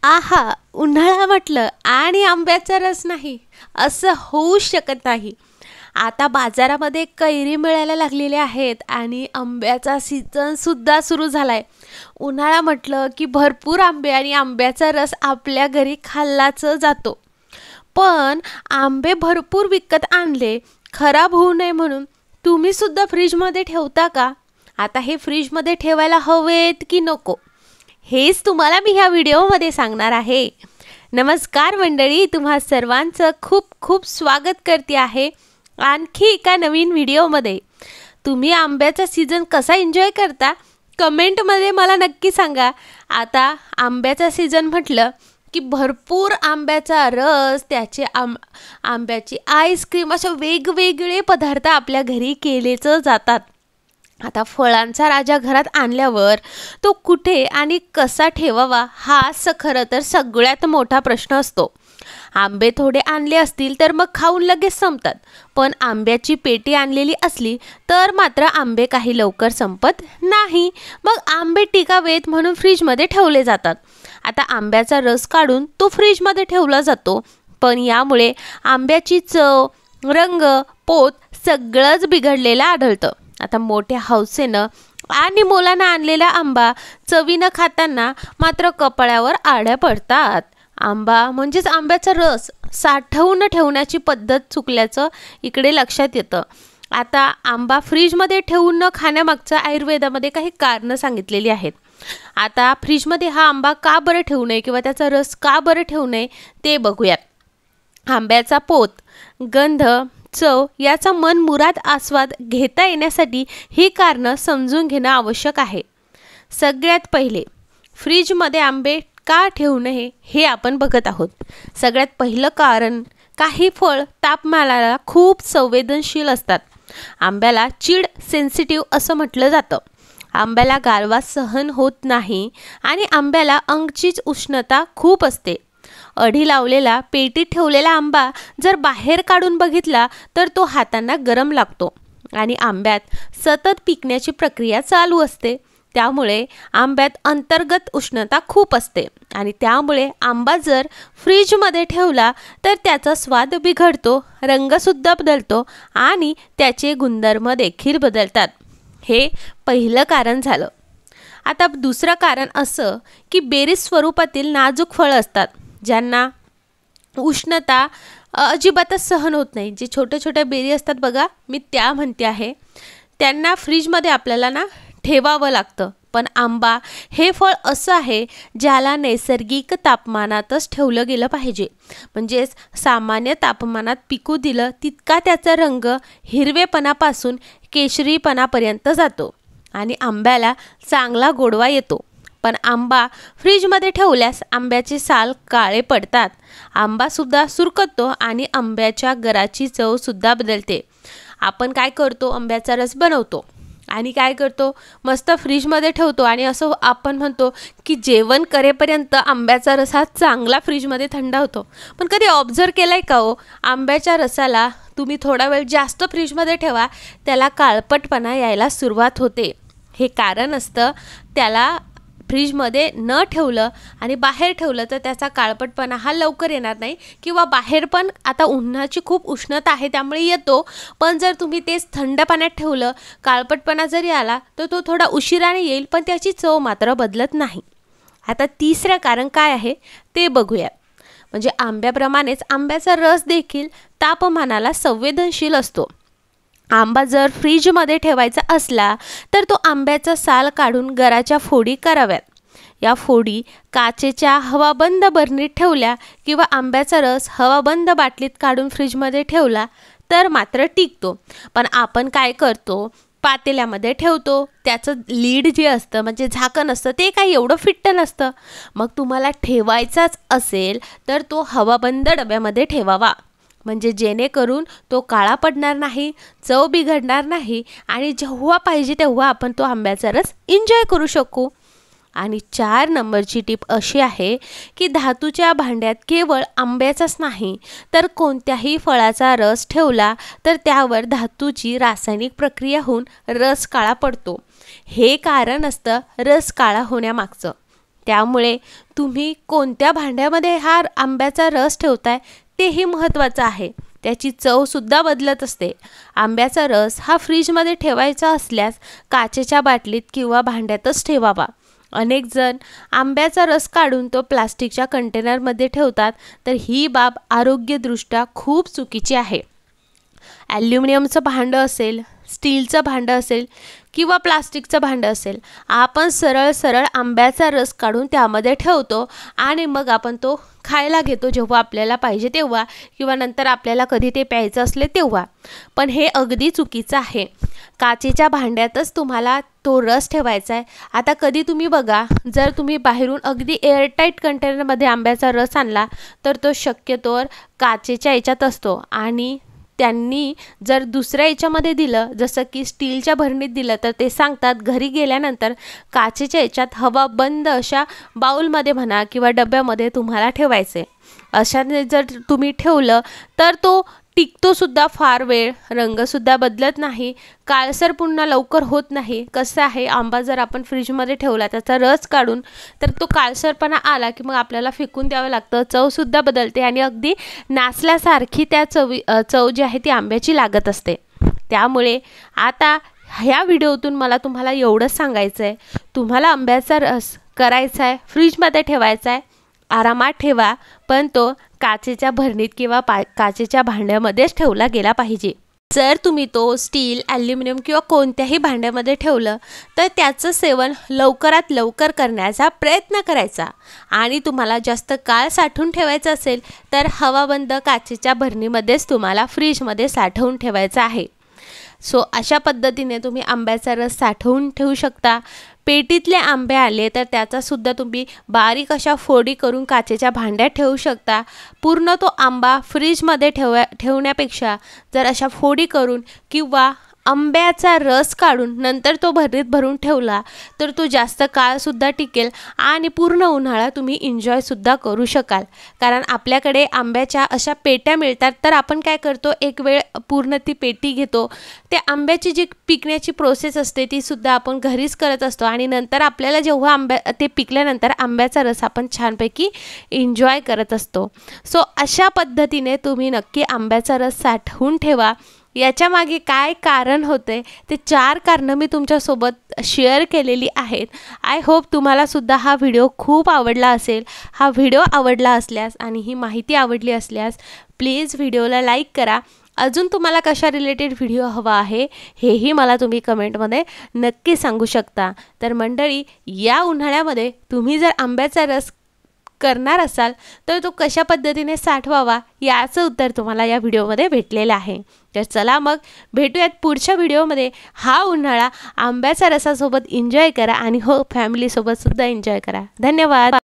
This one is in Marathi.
आहा! उन्हाळा म्हटलं आणि आंब्याचा रस नाही, असं होऊच शकत नाही. आता बाजारामध्ये कैरी मिळायला लागलेल्या आहेत आणि आंब्याचा सीझनसुद्धा सुरू झालाय. उन्हाळा म्हटलं की भरपूर आंबे आणि आंब्याचा रस आपल्या घरी खाल्लाच जातो. पण आंबे भरपूर विकत आणले, खराब होऊ नये म्हणून तुम्हीसुद्धा फ्रीजमध्ये ठेवता का? आता हे फ्रीजमध्ये ठेवायला हवेत की नको? हेच तुम्हाला मी ह्या व्हिडिओमध्ये सांगणार आहे. नमस्कार मंडळी, तुम्हा सर्वांचं खूप खूप स्वागत करते आहे आणखी एका नवीन व्हिडिओमध्ये. तुम्ही आंब्याचा सीझन कसा एन्जॉय करता कमेंटमध्ये मला नक्की सांगा. आता आंब्याचा सीझन म्हटलं की भरपूर आंब्याचा रस, त्याचे आंब्याची आईस्क्रीम, असे वेगवेगळे पदार्थ आपल्या घरी केलेच जातात. आता फळांचा राजा घरात आणल्यावर तो कुठे आणि कसा ठेवावा हाच खरं तर सगळ्यात मोठा प्रश्न असतो. आंबे थोडे आणले असतील तर मग खाऊन लगेच संपतात, पण आंब्याची पेटी आणलेली असली तर मात्र आंबे काही लवकर संपत नाही. मग आंबे टिकावेत म्हणून फ्रीजमध्ये ठेवले जातात. आता आंब्याचा रस काढून तो फ्रीजमध्ये ठेवला जातो, पण यामुळे आंब्याची चव, रंग, पोत सगळंच बिघडलेलं आढळतं. आता मोठ्या हौसेनं आणि मोलानं आणलेला आंबा चवीनं खाताना मात्र कपाळावर आड्या पडतात. आंबा म्हणजेच आंब्याचा रस साठवून ठेवण्याची पद्धत चुकल्याचं इकडे लक्षात येतं. आता आंबा फ्रीजमध्ये ठेवून न खाण्यामागचं आयुर्वेदामध्ये काही कारणं सांगितलेली आहेत. आता फ्रीजमध्ये हा आंबा का बरं ठेवू नये किंवा त्याचा रस का बरं ठेवू नये ते बघूयात. आंब्याचा पोत, गंध, चव याचा मनमुराद आस्वाद घेता येण्यासाठी ही कारणं समजून घेणं आवश्यक आहे. सगळ्यात पहिले फ्रीजमध्ये आंबे का ठेवू नये हे आपण बघत आहोत. सगळ्यात पहिलं कारण, काही फळ तापमानाला खूप संवेदनशील असतात. आंब्याला चीड सेन्सिटिव्ह असं म्हटलं जातं. आंब्याला गारवा सहन होत नाही आणि आंब्याला अंगचीच उष्णता खूप असते. अढी लावलेला पेटीत ठेवलेला आंबा जर बाहेर काढून बघितला तर तो हातांना गरम लागतो आणि आंब्यात सतत पिकण्याची प्रक्रिया चालू असते. त्यामुळे आंब्यात अंतर्गत उष्णता खूप असते आणि त्यामुळे आंबा जर फ्रीजमध्ये ठेवला तर त्याचा स्वाद बिघडतो, रंगसुद्धा बदलतो आणि त्याचे गुणधर्म देखील बदलतात. हे पहिलं कारण झालं. आता दुसरं कारण असं की बेरीज स्वरूपातील नाजूक फळं असतात, ज्यांना उष्णता अजिबातच सहन होत नाही. जे छोट्या छोट्या बेरी असतात बघा, मी त्या म्हणते आहे, त्यांना फ्रीजमध्ये आपल्याला ठेवावं लागतं. पण आंबा हे फळ असं आहे ज्याला नैसर्गिक तापमानातच ठेवलं गेलं पाहिजे. म्हणजेच सामान्य तापमानात पिकू दिलं तितका त्याचा रंग हिरवेपणापासून केशरीपणापर्यंत जातो आणि आंब्याला चांगला गोडवा येतो. पण आंबा फ्रीजमध्ये ठेवल्यास आंब्याचे साल काळे पडतात, आंबासुद्धा सुरकतो आणि आंब्याच्या गराची चवसुद्धा बदलते. आपण काय करतो, आंब्याचा रस बनवतो आणि काय करतो, मस्त फ्रीजमध्ये ठेवतो आणि असं आपण म्हणतो की जेवण करेपर्यंत आंब्याचा रस हा चांगला फ्रीजमध्ये थंड होतो. पण कधी ऑब्झर्व केलं आहे का हो, आंब्याच्या रसाला तुम्ही थोडा वेळ जास्त फ्रीजमध्ये ठेवा, त्याला काळपटपणा यायला सुरुवात होते. हे कारण असतं त्याला फ्रीजमध्ये न ठेवलं आणि बाहेर ठेवलं तर त्याचा काळपटपणा हा लवकर येणार नाही, किंवा बाहेर पण आता उन्हाची खूप उष्णता आहे त्यामुळे येतो, पण जर तुम्ही तेच थंड पाण्यात ठेवलं, काळपटपणा जरी आला तर तो थोडा उशिराने येईल, पण त्याची चव मात्र बदलत नाही. आता तिसरं कारण काय आहे ते बघूया. म्हणजे आंब्याप्रमाणेच आंब्याचा रस देखील तापमानाला संवेदनशील असतो. आंबा जर फ्रीजमध्ये ठेवायचा असला तर तो आंब्याचा साल काढून गराच्या फोडी कराव्यात. या फोडी काचेच्या हवाबंद बरणीत ठेवल्या किंवा आंब्याचा रस हवाबंद बाटलीत काढून फ्रीजमध्ये ठेवला तर मात्र टिकतो. पण आपण काय करतो, पातेल्यामध्ये ठेवतो, त्याचं लीड जे असतं म्हणजे झाकण असतं ते काही एवढं फिट्ट नसतं. मग तुम्हाला ठेवायचाच असेल तर तो हवाबंद डब्यामध्ये ठेवावा, म्हणजे जेणेकरून तो काळा पडणार नाही, चव बिघडणार नाही आणि जेव्हा पाहिजे तेव्हा आपण तो आंब्याचा रस एन्जॉय करू शकू. आणि 4 नंबरची टिप अशी आहे की धातूच्या भांड्यात केवळ आंब्याचाच नाही तर कोणत्याही फळाचा रस ठेवला तर त्यावर धातूची रासायनिक प्रक्रिया होऊन रस काळा पडतो. हे कारण असतं रस काळा होण्यामागचं. त्यामुळे तुम्ही कोणत्या भांड्यामध्ये हा आंब्याचा रस ठेवताय तेही महत्त्वाचं आहे. त्याची चवसुद्धा बदलत असते. आंब्याचा रस हा फ्रीजमध्ये ठेवायचा असल्यास काचेच्या बाटलीत किंवा भांड्यातच ठेवावा. अनेक जण आंब्याचा रस काढून तो प्लास्टिकच्या कंटेनरमध्ये ठेवतात, तर ही बाब आरोग्यदृष्ट्या खूप चुकीची आहे. ॲल्युमिनियमचं भांडं असेल, स्टीलचं भांडं असेल किंवा प्लास्टिकचं भांडं असेल, आपण सरळ आंब्याचा रस काढून त्यामध्ये ठेवतो आणि मग आपण तो खायला घेतो जेव्हा आपल्याला पाहिजे तेव्हा, किंवा नंतर आपल्याला कधी ते प्यायचं असले तेव्हा. पण हे अगदी चुकीचं आहे. काचेच्या भांड्यातच तुम्हाला तो रस ठेवायचा आहे. आता कधी तुम्ही बघा, जर तुम्ही बाहेरून अगदी एअरटाईट कंटेनरमध्ये आंब्याचा रस आणला तर तो शक्यतोवर काचेच्या याच्यात असतो, आणि त्यांनी जर दुसऱ्या याच्यामध्ये दिलं, जसं की स्टीलच्या भरणीत दिलं, तर ते सांगतात घरी गेल्यानंतर काचेच्या याच्यात हवा बंद अशा बाउलमध्ये म्हणा किंवा डब्यामध्ये तुम्हाला ठेवायचे. अशाने जर तुम्ही ठेवलं तर तो टिकतोसुद्धा फार वेळ, रंगसुद्धा बदलत नाही, काळसर पुन्हा लवकर होत नाही. कसं आहे, आंबा जर आपण फ्रीजमध्ये ठेवला, त्याचा रस काढून, तर तो काळसरपणा आला की मग आपल्याला फेकून द्यावं लागतं. चवसुद्धा बदलते आणि अगदी नासल्यासारखी त्या चव जी आहे ती आंब्याची लागत असते. त्यामुळे आता ह्या व्हिडिओतून मला तुम्हाला एवढंच सांगायचं आहे, तुम्हाला आंब्याचा रस करायचा आहे, फ्रीजमध्ये ठेवायचा आहे, आरामात ठेवा, पण तो काचेच्या भरणीत किंवा काचेच्या भांड्यामध्येच ठेवला गेला पाहिजे. जर तुम्ही तो स्टील, ॲल्युमिनियम किंवा कोणत्याही भांड्यामध्ये ठेवलं तर त्याचं सेवन लवकरात लवकर करण्याचा प्रयत्न करायचा. आणि तुम्हाला जास्त काळ साठवून ठेवायचं असेल तर हवाबंद काचेच्या भरणीमध्येच तुम्हाला फ्रीजमध्ये साठवून ठेवायचं आहे. अशा पद्धतीने तुम्ही आंब्याचा रस साठवून ठेवू शकता. पेटीतले आंबे आले तर त्याचासुद्धा तुम्ही बारीक अशा फोडी करून काचेच्या भांड्यात ठेवू शकता. पूर्ण तो आंबा फ्रीजमध्ये ठेवण्यापेक्षा जर अशा फोडी करून किंवा आंब्याचा रस काढून नंतर तो भरणीत भरून ठेवला तर तो जास्त काळसुद्धा टिकेल आणि पूर्ण उन्हाळा तुम्ही एन्जॉयसुद्धा करू शकाल. कारण आपल्याकडे आंब्याच्या अशा पेट्या मिळतात, तर आपण काय करतो, एक वेळ पूर्ण ती पेटी घेतो. त्या आंब्याची जी पिकण्याची प्रोसेस असते तीसुद्धा आपण घरीच करत असतो, आणि नंतर आपल्याला जेव्हा ते पिकल्यानंतर आंब्याचा रस आपण छानपैकी एन्जॉय करत असतो. अशा पद्धतीने तुम्ही नक्की आंब्याचा रस साठवून ठेवा. याच्या मागे काय कारण होते ते 4 कारणं मी तुमच्यासोबत शेअर केलेली आहेत. आय होप तुम्हालासुद्धा हा व्हिडिओ खूप आवडला असेल. हा व्हिडिओ आवडला असल्यास आणि ही माहिती आवडली असल्यास प्लीज व्हिडिओला लाईक करा. अजून तुम्हाला कशा रिलेटेड व्हिडिओ हवा आहे हेही मला तुम्ही कमेंटमध्ये नक्की सांगू शकता. तर मंडळी, या उन्हाळ्यामध्ये तुम्ही जर आंब्याचा रस करणार असाल तर तो कशा पद्धतीने साठवावा याचं उत्तर तुम्हाला या व्हिडिओमध्ये भेटलेलं आहे. तर चला मग भेटूयात पुढच्या व्हिडिओमध्ये. हा उन्हाळा आंब्याच्या रसासोबत एन्जॉय करा आणि हो, फॅमिलीसोबत सुद्धा एन्जॉय करा. धन्यवाद.